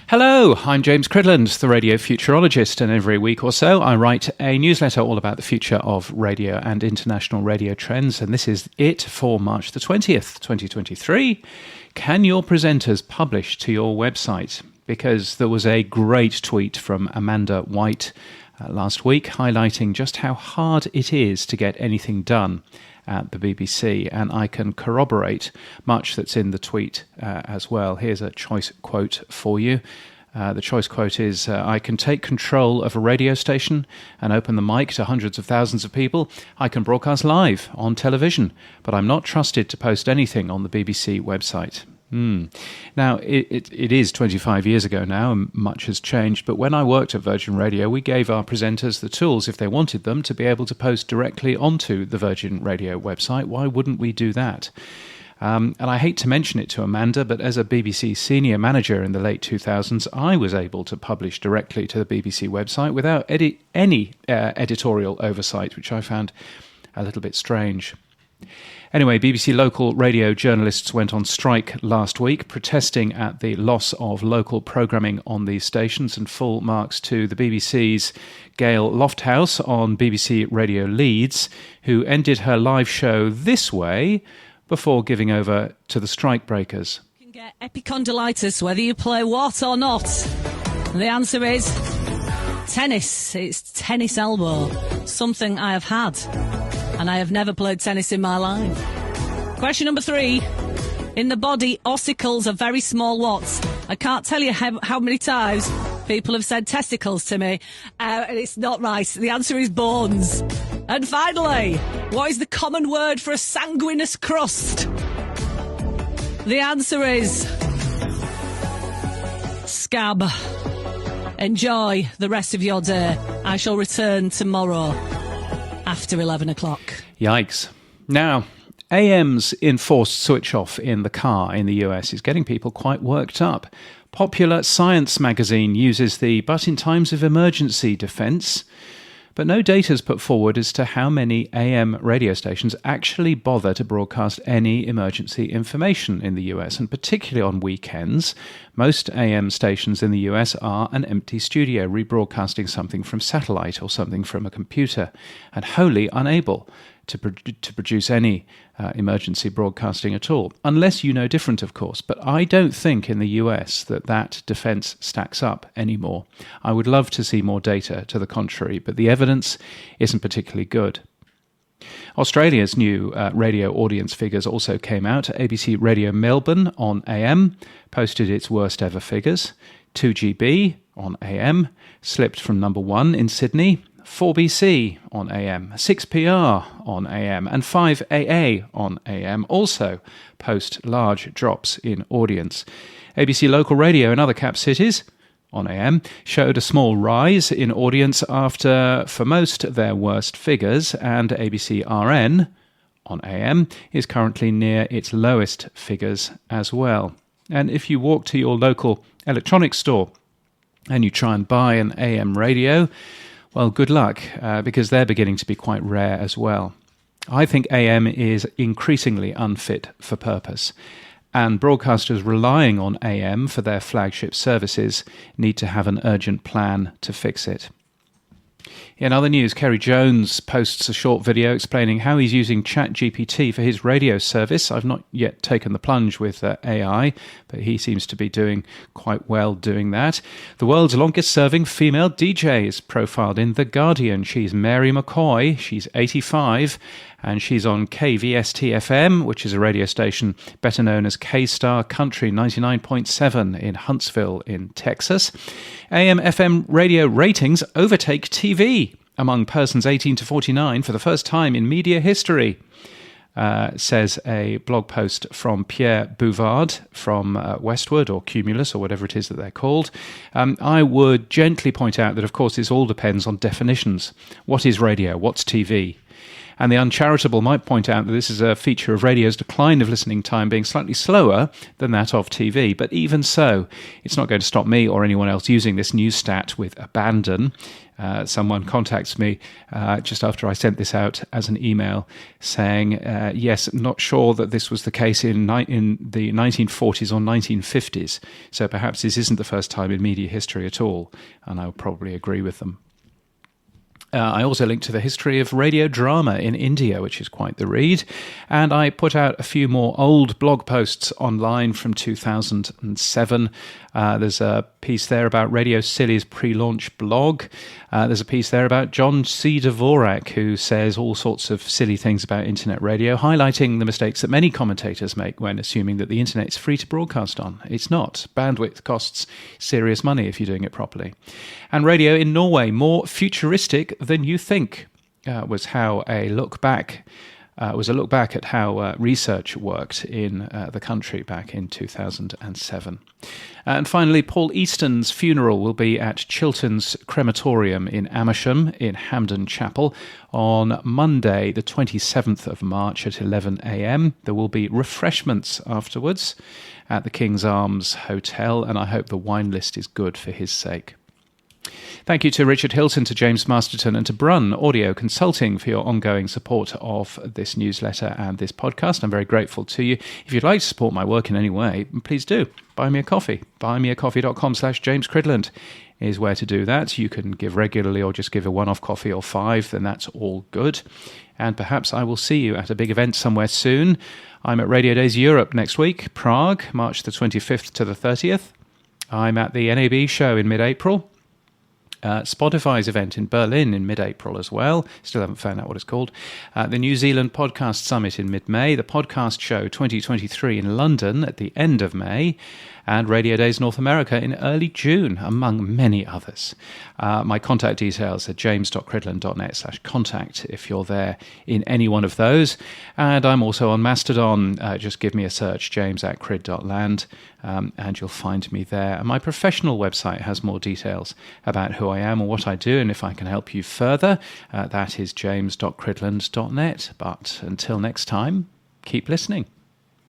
Hello, I'm James Cridland, the radio futurologist, and every week or so I write a newsletter all about the future of radio and international radio trends, and this is it for March the 20th, 2023. Can your presenters publish to your website? Because there was a great tweet from Amanda White last week highlighting just how hard it is to get anything done at the BBC, and I can corroborate much that's in the tweet as well. Here's a choice quote for you. The choice quote is, I can take control of a radio station and open the mic to hundreds of thousands of people. I can broadcast live on television, but I'm not trusted to post anything on the BBC website. Now, it is 25 years ago now, and much has changed, but when I worked at Virgin Radio, we gave our presenters the tools, if they wanted them, to be able to post directly onto the Virgin Radio website. Why wouldn't we do that? And I hate to mention it to Amanda, but as a BBC senior manager in the late 2000s, I was able to publish directly to the BBC website without any editorial oversight, which I found a little bit strange. Anyway, BBC local radio journalists went on strike last week, protesting at the loss of local programming on these stations, and full marks to the BBC's Gail Lofthouse on BBC Radio Leeds, who ended her live show this way before giving over to the strikebreakers. You can get epicondylitis whether you play what or not. The answer is tennis. It's tennis elbow, something I have had. And I have never played tennis in my life. Question number 3. In the body, ossicles are very small what? I can't tell you how many times people have said testicles to me, and it's not right. The answer is bones. And finally, what is the common word for a sanguineous crust? The answer is scab. Enjoy the rest of your day. I shall return tomorrow after 11 o'clock. Yikes. Now, AM's enforced switch-off in the car in the US is getting people quite worked up. Popular Science magazine uses the "but in times of emergency" defense, but no data is put forward as to how many AM radio stations actually bother to broadcast any emergency information in the US, and particularly on weekends. Most AM stations in the US are an empty studio, rebroadcasting something from satellite or something from a computer, and wholly unable to produce any emergency broadcasting at all. Unless you know different, of course. But I don't think in the US that defence stacks up anymore. I would love to see more data to the contrary, but the evidence isn't particularly good. Australia's new radio audience figures also came out. ABC Radio Melbourne on AM posted its worst ever figures. 2GB on AM slipped from number 1 in Sydney. 4BC on AM, 6PR on AM, and 5AA on AM also post large drops in audience. ABC Local Radio in other cap cities on AM showed a small rise in audience after, for most, their worst figures, and ABC RN on AM is currently near its lowest figures as well. And if you walk to your local electronics store and you try and buy an AM radio, well, good luck, because they're beginning to be quite rare as well. I think AM is increasingly unfit for purpose, and broadcasters relying on AM for their flagship services need to have an urgent plan to fix it. In other news, Kerry Jones posts a short video explaining how he's using ChatGPT for his radio service. I've not yet taken the plunge with AI, but he seems to be doing quite well doing that. The world's longest-serving female DJ is profiled in The Guardian. She's Mary McCoy. She's 85, and she's on KVST-FM, which is a radio station better known as K-Star Country 99.7 in Huntsville in Texas. AM/FM radio ratings overtake TV among persons 18 to 49 for the first time in media history, says a blog post from Pierre Bouvard from Westwood or Cumulus or whatever it is that they're called. I would gently point out that, of course, this all depends on definitions. What is radio? What's TV? And the uncharitable might point out that this is a feature of radio's decline of listening time being slightly slower than that of TV. But even so, it's not going to stop me or anyone else using this news stat with abandon. someone contacts me just after I sent this out as an email saying, yes, not sure that this was the case in the 1940s or 1950s, so perhaps this isn't the first time in media history at all, and I would probably agree with them. I also linked to the history of radio drama in India, which is quite the read. And I put out a few more old blog posts online from 2007. There's a piece there about Radio Silly's pre-launch blog. There's a piece there about John C. Dvorak, who says all sorts of silly things about internet radio, highlighting the mistakes that many commentators make when assuming that the internet is free to broadcast on. It's not. Bandwidth costs serious money if you're doing it properly. And radio in Norway, more futuristic than you think, was a look back at how research worked in the country back in 2007. And finally, Paul Easton's funeral will be at Chilton's Crematorium in Amersham in Hampden Chapel on Monday, the 27th of March at 11 a.m. There will be refreshments afterwards at the King's Arms Hotel, and I hope the wine list is good for his sake. Thank you to Richard Hilton, to James Masterton, and to Brunn Audio Consulting for your ongoing support of this newsletter and this podcast. I'm very grateful to you. If you'd like to support my work in any way, please do. Buy me a coffee. buymeacoffee.com/James Cridland is where to do that. You can give regularly or just give a one-off coffee or 5, then that's all good. And perhaps I will see you at a big event somewhere soon. I'm at Radio Days Europe next week, Prague, March the 25th to the 30th. I'm at the NAB show in mid-April. Spotify's event in Berlin in mid-April as well. Still haven't found out what it's called. The New Zealand Podcast Summit in mid-May. The Podcast Show 2023 in London at the end of May. And Radio Days North America in early June, among many others. My contact details are james.cridland.net/contact if you're there in any one of those. And I'm also on Mastodon. Just give me a search, james@crid.land, and you'll find me there. And my professional website has more details about who I am and what I do, and if I can help you further, that is james.cridland.net. But until next time, keep listening.